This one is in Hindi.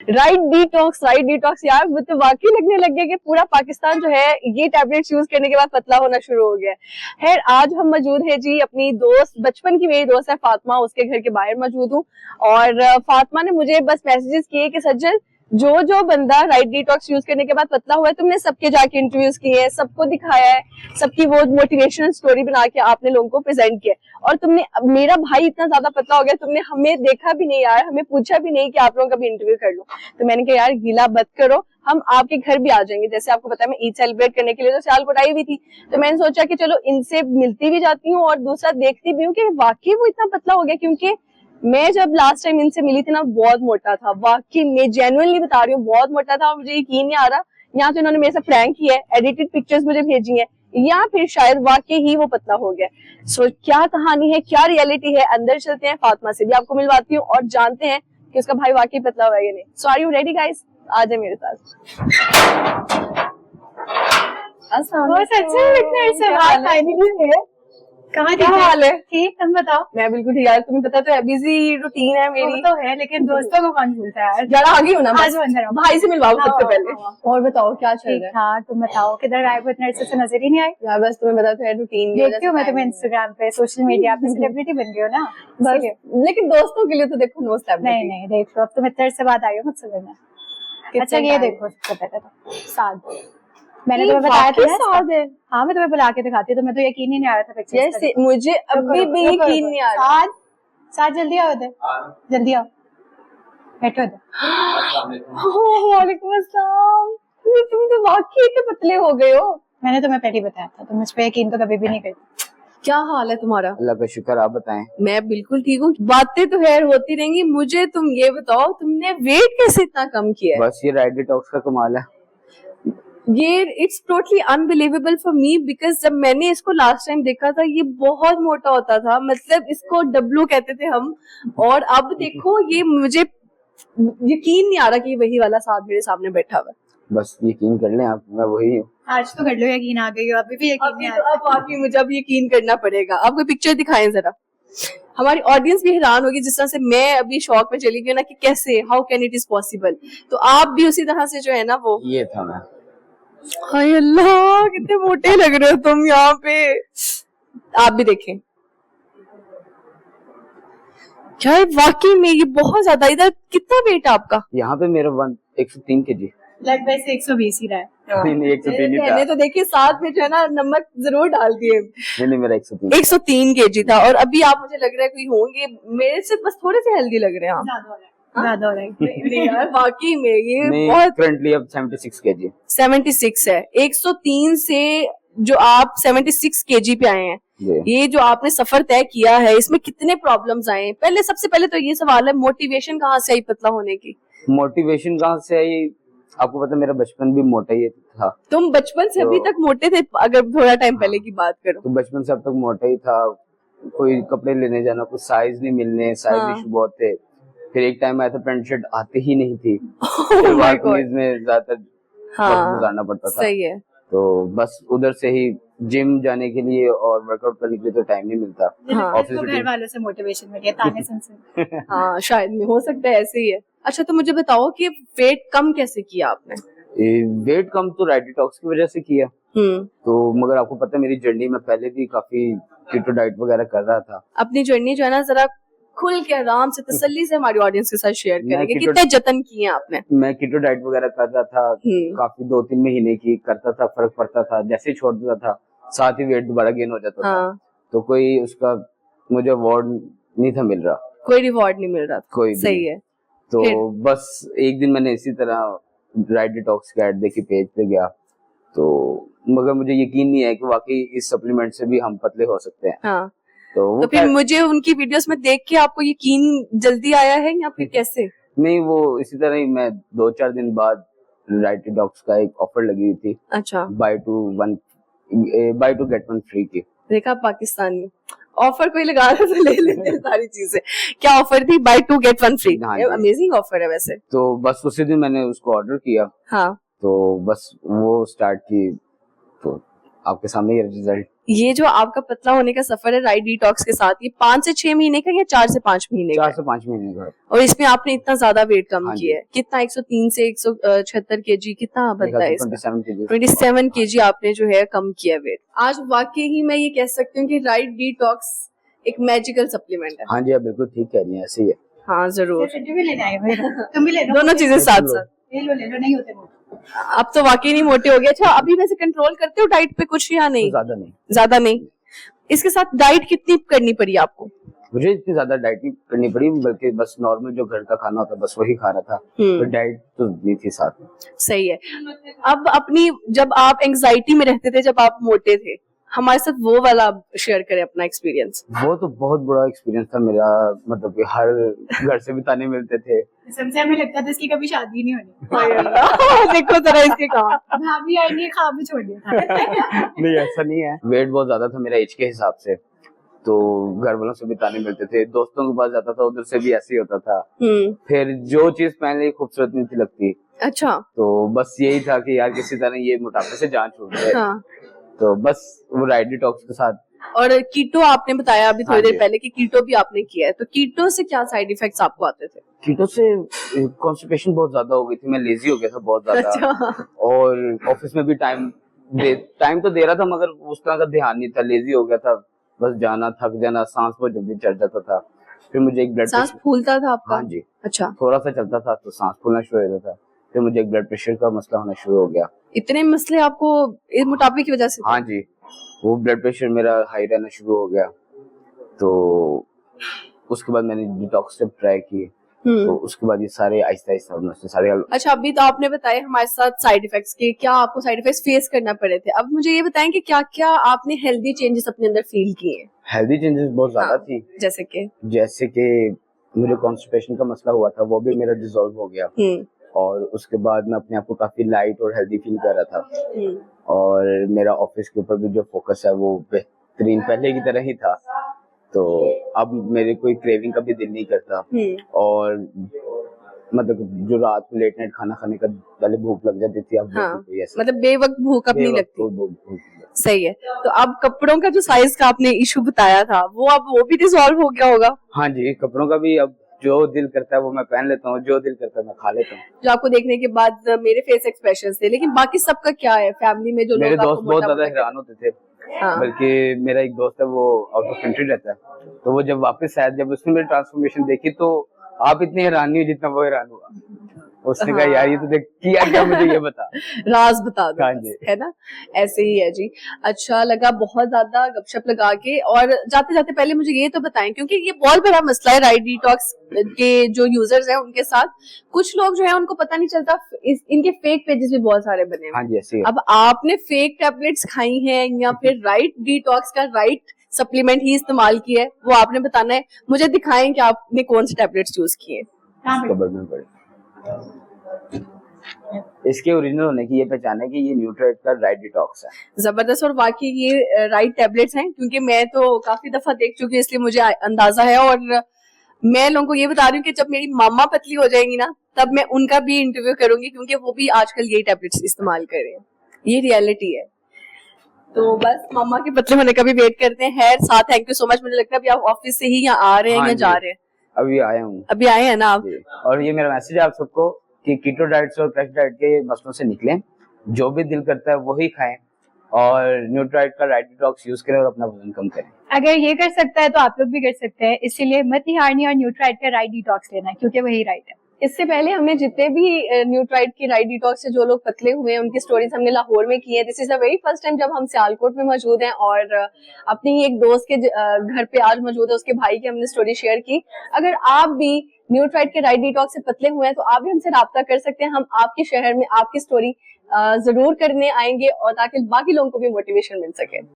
राइट डिटॉक्स यार, वो तो वाकई लगने लग गया कि पूरा पाकिस्तान जो है ये टैबलेट्स यूज करने के बाद पतला होना शुरू हो गया है। खैर आज हम मौजूद है जी अपनी दोस्त, बचपन की मेरी दोस्त है फातिमा, उसके घर के बाहर मौजूद हूँ। और फातिमा ने मुझे बस मैसेजेस किए कि सज्जल जो बंदा राइट डिटॉक्स यूज करने के बाद पतला हुआ है, तुमने सबके जाके इंटरव्यूज किए हैं, सबको दिखाया है, सबकी वो मोटिवेशनल स्टोरी बना के आपने लोगों को प्रेजेंट किया, और तुमने, मेरा भाई इतना ज्यादा पतला हो गया, तुमने हमें देखा भी नहीं यार, हमें पूछा भी नहीं कि आप लोगों का भी इंटरव्यू कर लो। तो मैंने कहा यार गीला मत करो, हम आपके घर भी आ जाएंगे। जैसे आपको पता है मैं ईद सेलिब्रेट करने के लिए तो सियालकोट आई हुई थी, तो मैंने सोचा कि चलो इनसे मिलती भी जाती हूँ और दूसरा देखती भी हूँ कि वाकई वो इतना पतला हो गया। क्योंकि मैं जब लास्ट टाइम इनसे मिली थी ना, बहुत मोटा था, वाकई मैं जेन्युइनली बता रही हूँ, बहुत मोटा था। और मुझे यकीन नहीं आ रहा, या तो इन्होंने मेरे से प्रैंक किया है, एडिटेड पिक्चर्स मुझे भेजी है, या फिर शायद वाकई ही वो पतला हो गया। सो क्या कहानी है, क्या रियलिटी है, अंदर चलते हैं, फातिमा से भी आपको मिलवाती हूँ और जानते हैं कि उसका भाई वाकई पतला हुआ है या नहीं। सो आर यू रेडी गाइस? आ जाए मेरे साथ। क्या हाल है? ठीक, तुम बताओ। मैं बिल्कुल ठीक यार, तुम्हें पता तो है बिजी रूटीन है मेरी। तो है, लेकिन दोस्तों को कौन भूलता है यार। जरा आगे हो ना, आज अंदर आओ। भाई से मिलवाओ सबसे पहले। और बताओ क्या चल ठीक रहा है? हाँ, तुम बताओ किधर गायब हो, इतने अरसे से नजर ही नहीं आई। यार बस तुम्हें पता तो है रूटीन देखती हूँ मैं तुम्हें इंस्टाग्राम पे, सोशल मीडिया पे, सेलिब्रिटी बन गई हो ना बस। लेकिन दोस्तों के लिए तो देखो नो सेलिब्रिटी। नहीं देख लो, अब तुम इतने अरसे बाद आई हो मुझसे मिलने। अच्छा ये देखो, सबसे पहले तो साथ मैंने तुम्हें बताया था साथ है। हाँ मैं तुम्हें बुला के दिखाती हूँ, तुम्हें तो यकीन ही नहीं आ रहा था पिक्चर। जैसे मुझे अभी भी यकीन नहीं आ रहा। साथ जल्दी आओ इधर, जल्दी आओ, बैठो इधर। वालेकुम अस्सलाम। तुम तो वाकई इतने पतले हो गए हो। मैंने तुम्हें पहले बताया था, तुम मुझ पे यकीन तो कभी भी नहीं करती। क्या हाल है तुम्हारा? अल्लाह का शुक्र, आप बताएं। मैं बिल्कुल ठीक हूँ। बातें तो खैर होती रहेंगी, मुझे तुम ये बताओ तुमने वेट कैसे इतना कम किया है? बस ये राइट डिटॉक्स का कमाल है। ये it's totally unbelievable for me, because जब मैंने इसको लास्ट टाइम देखा था ये बहुत मोटा होता था, मतलब इसको डब्लू कहते थे हम। और अब देखो ये, मुझे यकीन नहीं आ रहा कि वही वाला साथ मेरे सामने बैठा हुआ है। बस यकीन कर लें आप, मैं वही हूँ। आज तो कर लो, यकीन आ गई हो, अभी भी यकीन नहीं आ रहा। अब वाकई मुझे अब यकीन करना पड़ेगा। अब कोई पिक्चर दिखाएं जरा, हमारी ऑडियंस भी हैरान होगी जिस तरह से मैं अभी शॉक में चली गई ना कि कैसे, how can it is possible. तो आप भी उसी तरह से जो है ना वो। ये था मैं। हाय अल्लाह, कितने मोटे लग रहे हो तुम यहाँ पे। आप भी देखें, क्या है वाकई में ये बहुत ज्यादा। इधर कितना वेट है आपका? यहाँ पे मेरा 103 kg। लगभग से 120 ही रहा है। नहीं 103 ही था। मैंने तो देखिए साथ में जो है ना नमक जरूर डाल दिए। नहीं मेरा 103 kg था। और अभी आप, मुझे लग रहा है कोई होंगे मेरे से बस थोड़े से हेल्दी लग रहे हैं आप। ज्यादा हो रहा है। नहीं यार वाकई में ये नहीं, बहुत। करंटली अब 76 kg। 76 है। 103 से जो आप 76 kg पे आए हैं, ये जो आपने सफर तय किया है, इसमें कितने प्रॉब्लम्स आए? पहले सबसे पहले तो ये सवाल है, मोटिवेशन कहाँ से आई पतला होने की? मोटिवेशन कहाँ से आई? आपको पता मेरा बचपन भी मोटा ही था। तुम बचपन से अभी तक मोटे थे? अगर थोड़ा टाइम पहले की बात करो तो बचपन से अब तक मोटा ही था। कोई कपड़े लेने जाना, कुछ साइज नहीं मिलने, साइज इशू बहुत थे। फिर एक टाइम आया था पैंट शर्ट आते ही नहीं थी। में ज्यादातर गुजारना पड़ता था। सही है। तो बस उधर से ही जिम जाने के लिए और वर्कआउट करने के लिए तो टाइम नहीं मिलता। ऑफिस घर वालों से मोटिवेशन मिली है, ताने सुन। हाँ शायद में हो सकता है ऐसे ही है। अच्छा तो मुझे बताओ कि वेट कम कैसे किया आपने? वेट कम तो राइट डिटॉक्स की वजह से किया। तो मगर आपको पता है मेरी जर्नी में पहले भी काफी कीटो डाइट वगैरह कर रहा था। अपनी जर्नी जो है ना जरा खुल के आराम से तसल्ली से हमारी ऑडियंस के साथ शेयर करेंगे, कितने जतन किए आपने? मैं कीटो डाइट वगैरह कर रहा था काफी, 2-3 महीने की करता था, फर्क पड़ता था। जैसे ही छोड़ देता था साथ ही वेट दोबारा गेन हो जाता था। तो कोई उसका मुझे अवार्ड नहीं था मिल रहा, कोई रिवॉर्ड नहीं मिल रहा था। कोई सही है। तो बस एक दिन मैंने इसी तरह राइट डिटॉक्स का ऐड देखी, पेज पे गया तो, मगर मुझे यकीन नहीं है कि वाकई इस सप्लीमेंट से भी हम पतले हो सकते हैं। हाँ। तो फिर मुझे उनकी वीडियोस में देख के आपको यकीन जल्दी आया है या फिर कैसे? नहीं वो इसी तरह ही, मैं 2-4 दिन बाद राइट डिटॉक्स का एक ऑफर लगी हुई थी। अच्छा। Buy two get one free की। देखा पाकिस्तानी ऑफर कोई लगा रहा तो ले लेते सारी चीजें। क्या ऑफर थी? Buy 2 get 1 free. Amazing offer है वैसे। तो बस उसी दिन मैंने उसको ऑर्डर किया। हाँ। तो बस वो स्टार्ट की, तो आपके सामने ये रिजल्ट। ये जो आपका पतला होने का सफर है राइट डिटॉक्स के साथ, ये 5 से 6 महीने का या 4 से 5 महीने का 4 है? से 5 महीने का। और इसमें आपने इतना ज्यादा वेट कम हाँ जी। किया है, कितना 103 से 176 केजी, कितना बनता है इसका? 27 kg। 27 केजी आपने जो है कम किया वेट। आज वाकई ही मैं ये कह सकती हूँ कि राइट डिटॉक्स एक मैजिकल सप्लीमेंट है। हाँ जी, आप बिल्कुल ठीक कह रही हैं, ऐसे ही है। हाँ जरूर, सिद्धू भी लेने आए फिर तुम भी ले लो, दोनों चीजें साथ साथ। ले लो नहीं होते वो। अब तो वाकई नहीं मोटे हो गए। अच्छा, अभी वैसे कंट्रोल करते हो डाइट पे कुछ या नहीं? ज्यादा नहीं, ज्यादा नहीं। इसके साथ डाइट कितनी करनी पड़ी आपको? मुझे इतनी ज्यादा डाइट नहीं करनी पड़ी, बल्कि बस नॉर्मल जो घर का खाना होता है बस वही खा रहा था, तो डाइट तो नहीं थी साथ में। सही है। अब अपनी, जब आप एंजाइटी में रहते थे, जब आप मोटे थे, हमारे साथ वो वाला शेयर करें अपना एक्सपीरियंस। वो तो बहुत बुरा एक्सपीरियंस था मेरा, मतलब कि हर घर से भी ताने मिलते थे। सबसे हमें लगता था इसकी कभी शादी नहीं होनी। देखो जरा इसके काम। भाभी आएंगे, खा भी छोड़ दिया था। नहीं, ऐसा नहीं है। वेट बहुत ज्यादा था मेरा एज के हिसाब से, तो घर वालों से भी ताने मिलते थे, दोस्तों के पास जाता था उधर से भी ऐसे ही होता था। फिर जो चीज पहले ही खूबसूरत नहीं थी लगती, अच्छा, तो बस यही था कि यार किसी तरह ये मोटापे से जान छूट जाए। हाँ। तो बस वो राइट डिटॉक्स के साथ। और कीटो आपने बताया अभी थोड़ी हाँ देर जी। पहले कि कीटो भी आपने किया है, तो कीटो से क्या साइड इफेक्ट्स आपको आते थे? कीटो से कॉन्स्टिपेशन बहुत ज्यादा हो गई थी, मैं लेजी हो गया था बहुत ज्यादा। अच्छा। और ऑफिस में भी टाइम तो दे रहा था, मगर उस तरह का ध्यान नहीं था, लेजी हो गया था, बस जाना, थक जाना, सांस बहुत जल्दी चढ़ जाता था। फिर मुझे एक ब्लड सांस फूलता था आपका? हाँ जी, अच्छा, थोड़ा सा चलता था तो सांस फूलना शुरू हो जाता था। फिर मुझे एक ब्लड प्रेशर का मसला होना शुरू हो गया। इतने मसले आपको इस मोटापे की वजह से थे? हाँ जी, वो ब्लड प्रेशर मेरा हाई रहना शुरू हो गया। तो उसके बाद मैंने डिटॉक्स स्टेप ट्राई किए, तो उसके बाद ये सारे आहिस्ता आहिस्ता सारे। अच्छा, अभी तो आपने बताया हमारे साथ साइड इफेक्ट्स के, क्या आपको साइड इफेक्ट्स फेस करना पड़े थे? अब मुझे ये बताएं कि क्या क्या आपने हेल्दी चेंजेस अपने अंदर फील किए? हेल्दी चेंजेस बहुत ज्यादा हाँ, थी। जैसे कि मुझे कॉन्स्टिपेशन का मसला हुआ था, वो भी मेरा डिसॉल्व हो गया। और उसके बाद मैं अपने आप को काफी लाइट और हेल्दी फील कर रहा था। और मेरा ऑफिस के ऊपर भी जो फोकस है वो बेहतरीन पहले की तरह ही था। तो अब मेरे कोई क्रेविंग का भी दिल नहीं करता। और मतलब जो रात को लेट नाइट खाना खाने का पहले भूख लग जाती थी, अब हाँ, कोई ऐसा मतलब बेवक्त भूख अब नहीं लगती। भूख। सही है। तो अब कपड़ों का जो साइज का आपने इशू बताया था, वो भी डिसॉल्व हो गया होगा? हाँ जी, कपड़ों का भी अब जो दिल करता है वो मैं पहन लेता हूँ, जो दिल करता है मैं खा लेता हूँ। जो आपको देखने के बाद मेरे फेस एक्सप्रेशन थे, लेकिन बाकी सबका क्या है? फैमिली में जो मेरे लोग दोस्त बहुत ज्यादा हैरान होते थे। हाँ। बल्कि मेरा एक दोस्त है वो आउट ऑफ कंट्री रहता है, तो वो जब वापस आया, जब उसने मेरी ट्रांसफॉर्मेशन देखी, तो आप इतनी हैरान नहीं हुई जितना वो हैरान हुआ। उसने कहा यार ये तो देख किया क्या, मुझे ये बता, राज बता दो। हाँ जी। है ना, ऐसे ही है जी। अच्छा लगा बहुत ज्यादा गपशप लगा के। और जाते जाते पहले मुझे ये तो बताएं, क्योंकि ये बहुत बड़ा मसला है राइट डिटॉक्स के जो यूजर्स हैं उनके साथ, कुछ लोग जो है उनको पता नहीं चलता, इनके फेक पेजेस भी बहुत सारे बने हाँ जी, ऐसे ही है। अब आपने फेक टैबलेट्स खाई हैं या फिर राइट डिटॉक्स का राइट सप्लीमेंट ही इस्तेमाल किया है, वो आपने बताना है। मुझे दिखाएं कि आपने कौन से टैबलेट्स यूज किए। कबर्ड में पड़े। इसके ओरिजिनल होने की ये पहचान है कि ये न्यूट्राइट का राइट डिटॉक्स है। जबरदस्त। और वाकई ये राइट टैबलेट्स हैं, क्योंकि मैं तो काफी दफा देख चुकी हूँ, इसलिए मुझे अंदाजा है। और मैं लोगों को ये बता रही हूँ कि जब मेरी मामा पतली हो जाएंगी ना, तब मैं उनका भी इंटरव्यू करूंगी, क्योंकि वो भी आजकल ये टैबलेट्स इस्तेमाल कर रहे हैं। ये रियलिटी है। तो बस मामा के पतले होने का भी वेट करते हैं। खैर साथ, थैंक यू सो मच। मुझे लगता है अभी आप ऑफिस से ही यहाँ आ रहे हैं या जा रहे हैं? अभी आया हूँ। अभी आए हैं ना आप? और ये मेरा मैसेज है आप सबको कि कीटो डाइट और क्रैश डाइट के मसलों से निकलें, जो भी दिल करता है वही खाएं, और न्यूट्राइट का राइट डिटॉक्स यूज करें और अपना वजन कम करें। अगर ये कर सकता है तो आप लोग भी कर सकते हैं, इसीलिए मत ही हारनी और न्यूट्राइट का राइट डिटॉक्स लेना है, क्योंकि वही राइट है। इससे पहले हमने जितने भी न्यूट्राइट की राइट डिटॉक्स से जो लोग पतले हुए हैं उनकी स्टोरीज हमने लाहौर में की है। This is the very first time जब हम सियालकोट में मौजूद हैं, और अपनी ही एक दोस्त के घर पे आज मौजूद है, उसके भाई की हमने स्टोरी शेयर की। अगर आप भी न्यूट्राइट के राइट डिटॉक्स से पतले हुए हैं तो आप भी हमसे राब्ता कर सकते हैं। हम आपके शहर में आपकी स्टोरी जरूर करने आएंगे, और ताकि बाकी लोगों को भी मोटिवेशन मिल सके।